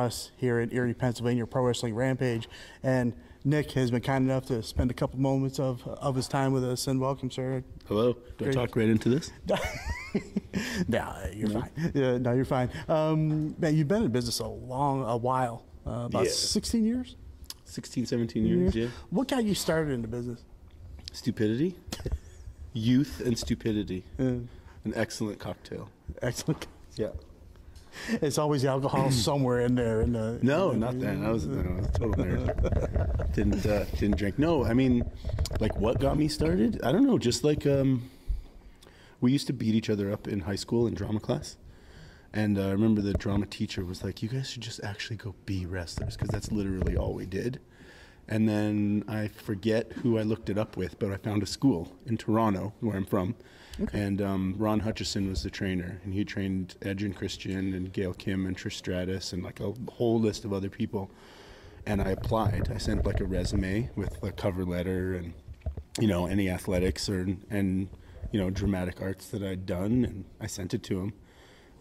us here in Erie, Pennsylvania, Pro Wrestling Rampage. And Nick has been kind enough to spend a couple moments of his time with us. And welcome, sir. Hello. Do I talk right into this? No, you're fine. No, you're fine. Man, you've been in business a while, about 16 years? 16, 17 years, yeah. What got you started into business? Stupidity. Youth and stupidity. An excellent cocktail. Excellent. Yeah. It's always alcohol somewhere in there. No, not that. I was a total nerd. Didn't drink. No, I mean, like, what got me started? I don't know. Just like we used to beat each other up in high school in drama class, and I remember the drama teacher was like, "You guys should just actually go be wrestlers," because that's literally all we did. And then I forget who I looked it up with, but I found a school in Toronto, where I'm from. Okay. And Ron Hutchison was the trainer, and he trained Edge and Christian and Gail Kim and Trish Stratus and like a whole list of other people. And I applied. I sent like a resume with a cover letter and, you know, any athletics and you know, dramatic arts that I'd done, and I sent it to him.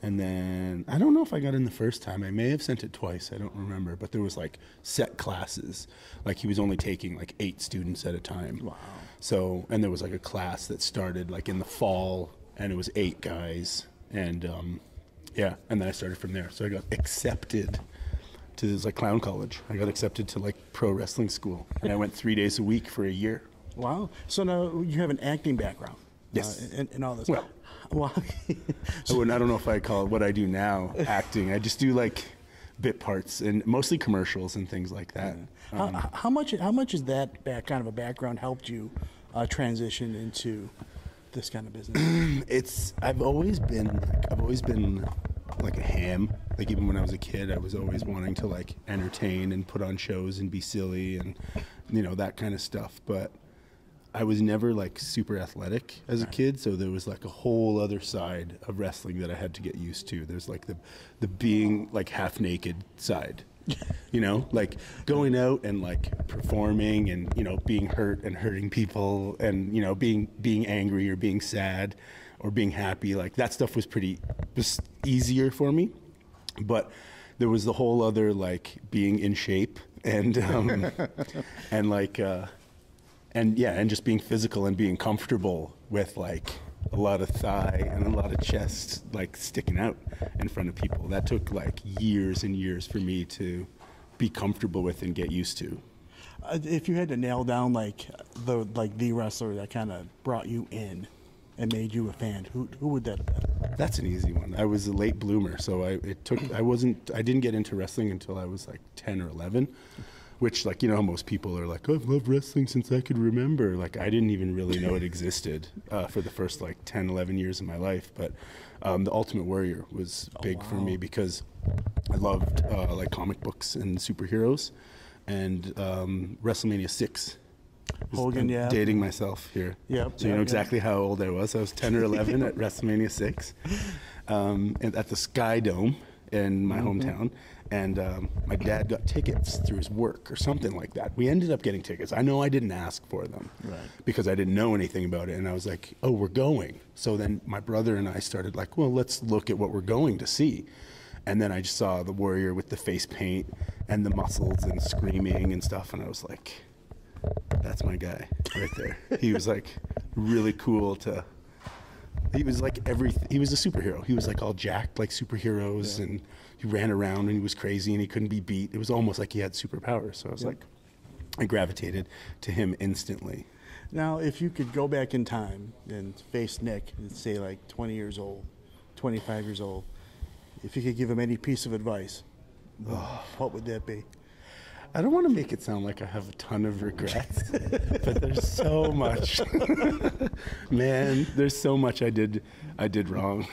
And then, I don't know if I got in the first time. I may have sent it twice. I don't remember. But there was like set classes. Like he was only taking like 8 students at a time. Wow. So, and there was like a class that started like in the fall, and it was 8 guys. And yeah, and then I started from there. So I got accepted to this like clown college. I got accepted to like pro wrestling school. And I went 3 days a week for a year. Wow. So now you have an acting background. Yes. And all this. Well, I don't know if I call it what I do now acting. I just do like bit parts and mostly commercials and things like that. How much has that kind of a background helped you transition into this kind of business? I've always been like a ham. Like even when I was a kid, I was always wanting to like entertain and put on shows and be silly and, you know, that kind of stuff. But I was never like super athletic as a kid, so there was like a whole other side of wrestling that I had to get used to. There's like the being like half naked side, you know, like going out and like performing and, you know, being hurt and hurting people and, you know, being angry or being sad or being happy. Like that stuff was easier for me, but there was the whole other like being in shape and and like and yeah, and just being physical and being comfortable with like a lot of thigh and a lot of chest like sticking out in front of people. That took like years and years for me to be comfortable with and get used to. If you had to nail down like the wrestler that kind of brought you in and made you a fan, who would that have been? That's an easy one. I was a late bloomer, so I didn't get into wrestling until I was like 10 or 11. Which, like, you know, most people are like, oh, I've loved wrestling since I could remember. Like, I didn't even really know it existed for the first, like, 10, 11 years of my life. But The Ultimate Warrior was big for me because I loved, like, comic books and superheroes. And WrestleMania 6. Hogan, yeah. Dating myself here. Yep. So you know exactly how old I was. I was 10 or 11 at WrestleMania 6 and at the Sky Dome in my hometown, and my dad got tickets through his work or something like that. We ended up getting tickets. I know I didn't ask for them because I didn't know anything about it, and I was like, oh, we're going. So then my brother and I started like, well, let's look at what we're going to see. And then I just saw the Warrior with the face paint and the muscles and screaming and stuff, and I was like, that's my guy right there. He was like really cool to... He was like he was a superhero. He was like all jacked like superheroes, and he ran around and he was crazy and he couldn't be beat. It was almost like he had superpowers. So I was like, I gravitated to him instantly. Now, if you could go back in time and face Nick and say like 20 years old, 25 years old, if you could give him any piece of advice, what would that be? I don't want to make it sound like I have a ton of regrets, but there's so much. Man, there's so much I did wrong.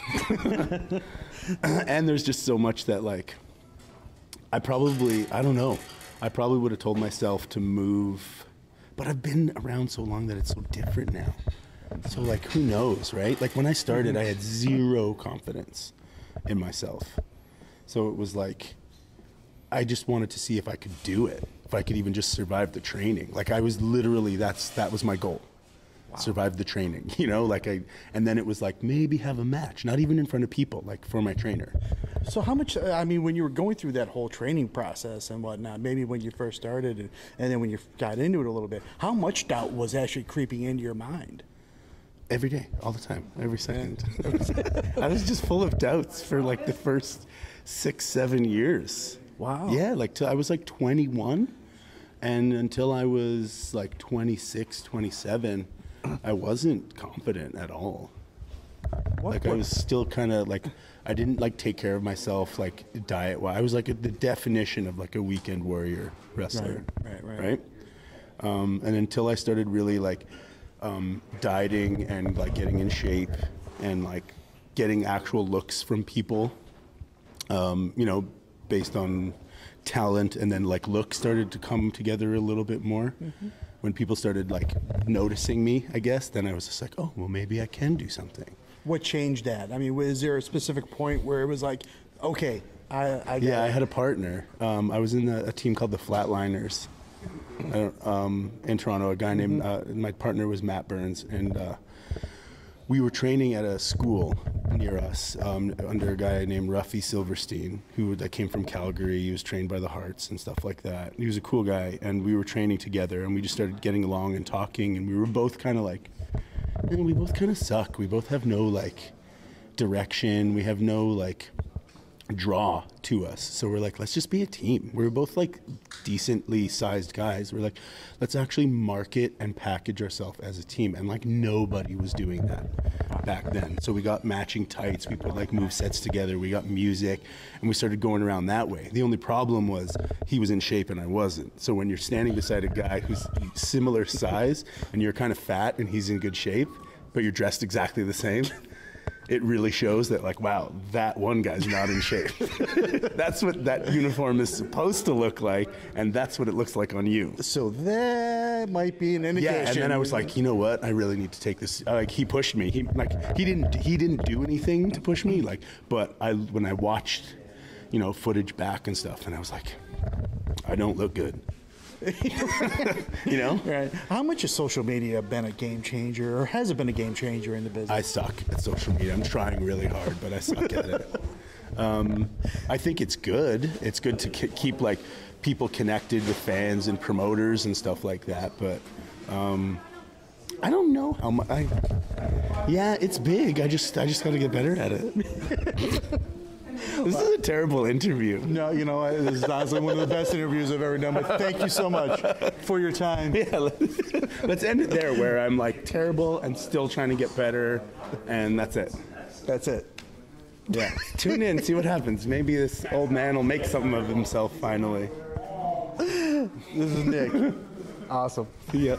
And there's just so much that like I don't know. I probably would have told myself to move, but I've been around so long that it's so different now. So like who knows, right? Like when I started, I had zero confidence in myself. So it was like I just wanted to see if I could do it, if I could even just survive the training. Like I was literally, that was my goal. Wow. Survive the training, you know, like and then it was like maybe have a match, not even in front of people, like for my trainer. So how much, I mean, when you were going through that whole training process and whatnot, maybe when you first started and then when you got into it a little bit, how much doubt was actually creeping into your mind? Every day, all the time, every second. I was just full of doubts for like the first 6-7 years. Wow. Yeah, like till I was like 21, and until I was like 26, 27, I wasn't confident at all. I was still kind of like, I didn't like take care of myself, like diet. Well, I was like the definition of like a weekend warrior wrestler. Right. And until I started really like dieting and like getting in shape and like getting actual looks from people, you know, based on talent, and then like looks started to come together a little bit more. When people started like noticing me, I guess, then I was just like, oh, well, maybe I can do something. What changed that? I mean, was there a specific point where it was like, okay, I get I it? had a partner. I was in a team called the Flatliners in Toronto. A guy named, my partner was Matt Burns, and we were training at a school near us under a guy named Ruffy Silverstein, that came from Calgary. He was trained by the Hearts and stuff like that. He was a cool guy, and we were training together, and we just started getting along and talking, and we were both kind of like, man, we both kind of suck. We both have no like direction. We have no like draw to us. So we're like, let's just be a team. We're both like decently sized guys. We're like, let's actually market and package ourselves as a team. And like nobody was doing that back then. So we got matching tights. We put like move sets together. We got music, and we started going around that way. The only problem was he was in shape and I wasn't. So when you're standing beside a guy who's similar size and you're kind of fat and he's in good shape, but you're dressed exactly the same, it really shows that, like, wow, that one guy's not in shape. That's what that uniform is supposed to look like, and that's what it looks like on you. So that might be an indication. Yeah, and then I was like, you know what? I really need to take this. Like, he pushed me. He didn't do anything to push me. Like, but when I watched, you know, footage back and stuff, and I was like, I don't look good. You know? Right. How much has social media been a game changer, or has it been a game changer in the business? I suck at social media. I'm trying really hard, but I suck at it. I think it's good. It's good to keep like people connected with fans and promoters and stuff like that. But I don't know how much. Yeah, it's big. I just got to get better at it. This is a terrible interview. No, you know, this is honestly one of the best interviews I've ever done, but thank you so much for your time. Yeah, let's end it there, where I'm like terrible and still trying to get better, and that's it. That's it. Yeah. Tune in, see what happens. Maybe this old man will make something of himself finally. This is Nick. Awesome. See ya.